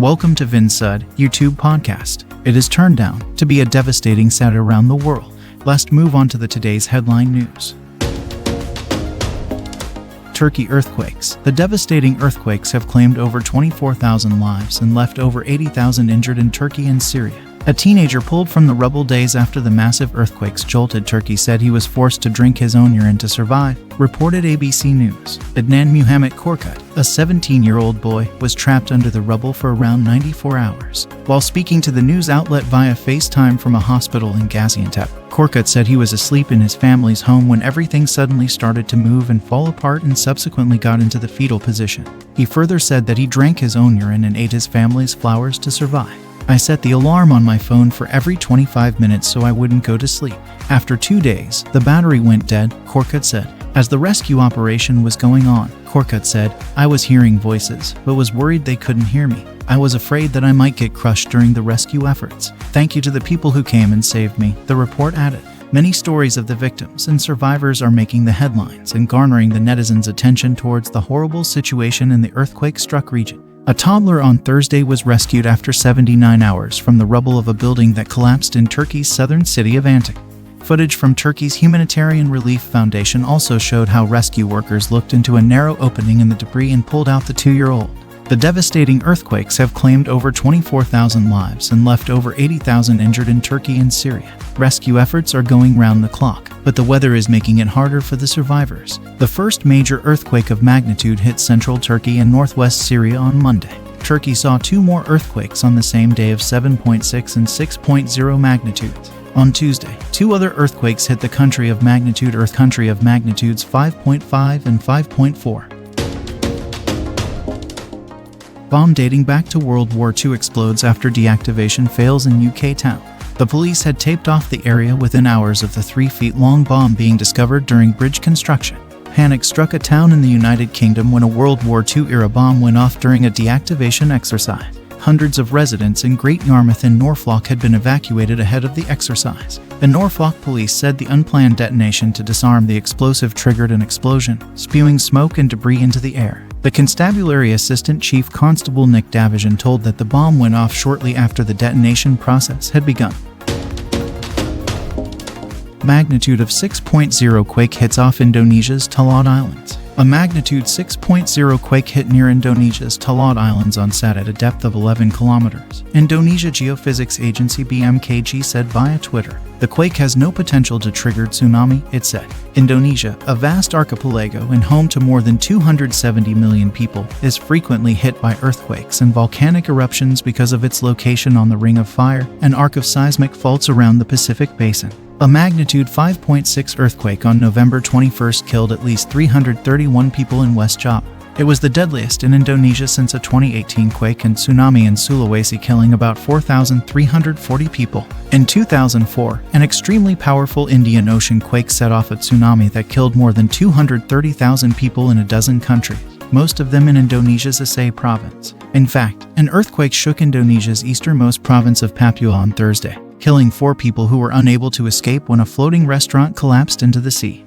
Welcome to Vinsud YouTube podcast. It is turned down to be a devastating sad around the world. Let's move on to today's headline news. Turkey earthquakes. The devastating earthquakes have claimed over 24,000 lives and left over 80,000 injured in Turkey and Syria. A teenager pulled from the rubble days after the massive earthquakes jolted Turkey said he was forced to drink his own urine to survive, reported ABC News. Adnan Muhammed Korkut, a 17-year-old boy, was trapped under the rubble for around 94 hours. While speaking to the news outlet via FaceTime from a hospital in Gaziantep, Korkut said he was asleep in his family's home when everything suddenly started to move and fall apart and subsequently got into the fetal position. He further said that he drank his own urine and ate his family's flowers to survive. I set the alarm on my phone for every 25 minutes so I wouldn't go to sleep. After 2 days, the battery went dead, Korkut said. As the rescue operation was going on, Korkut said, I was hearing voices, but was worried they couldn't hear me. I was afraid that I might get crushed during the rescue efforts. Thank you to the people who came and saved me, the report added. Many stories of the victims and survivors are making the headlines and garnering the netizens' attention towards the horrible situation in the earthquake-struck region. A toddler on Thursday was rescued after 79 hours from the rubble of a building that collapsed in Turkey's southern city of Antep. Footage from Turkey's Humanitarian Relief Foundation also showed how rescue workers looked into a narrow opening in the debris and pulled out the 2-year-old. The devastating earthquakes have claimed over 24,000 lives and left over 80,000 injured in Turkey and Syria. Rescue efforts are going round the clock, but the weather is making it harder for the survivors. The first major earthquake of magnitude hit central Turkey and northwest Syria on Monday. Turkey saw 2 more earthquakes on the same day of 7.6 and 6.0 magnitudes. On Tuesday, 2 other earthquakes hit the country of magnitudes 5.5 and 5.4. Bomb dating back to World War II explodes after deactivation fails in UK town. The police had taped off the area within hours of the 3-feet-long bomb being discovered during bridge construction. Panic struck a town in the United Kingdom when a World War II-era bomb went off during a deactivation exercise. Hundreds of residents in Great Yarmouth in Norfolk had been evacuated ahead of the exercise. The Norfolk police said the unplanned detonation to disarm the explosive triggered an explosion, spewing smoke and debris into the air. The Constabulary Assistant Chief Constable Nick Davision told that the bomb went off shortly after the detonation process had begun. Magnitude of 6.0 quake hits off Indonesia's Talaut Islands. A magnitude 6.0 quake hit near Indonesia's Talaut Islands on Saturday at a depth of 11 kilometers. Indonesia Geophysics Agency BMKG said via Twitter. The quake has no potential to trigger tsunami, it said. Indonesia, a vast archipelago and home to more than 270 million people, is frequently hit by earthquakes and volcanic eruptions because of its location on the Ring of Fire, an arc of seismic faults around the Pacific Basin. A magnitude 5.6 earthquake on November 21 killed at least 331 people in West Java. It was the deadliest in Indonesia since a 2018 quake and tsunami in Sulawesi, killing about 4,340 people. In 2004, an extremely powerful Indian Ocean quake set off a tsunami that killed more than 230,000 people in a dozen countries, most of them in Indonesia's Aceh province. In fact, an earthquake shook Indonesia's easternmost province of Papua on Thursday, killing 4 people who were unable to escape when a floating restaurant collapsed into the sea.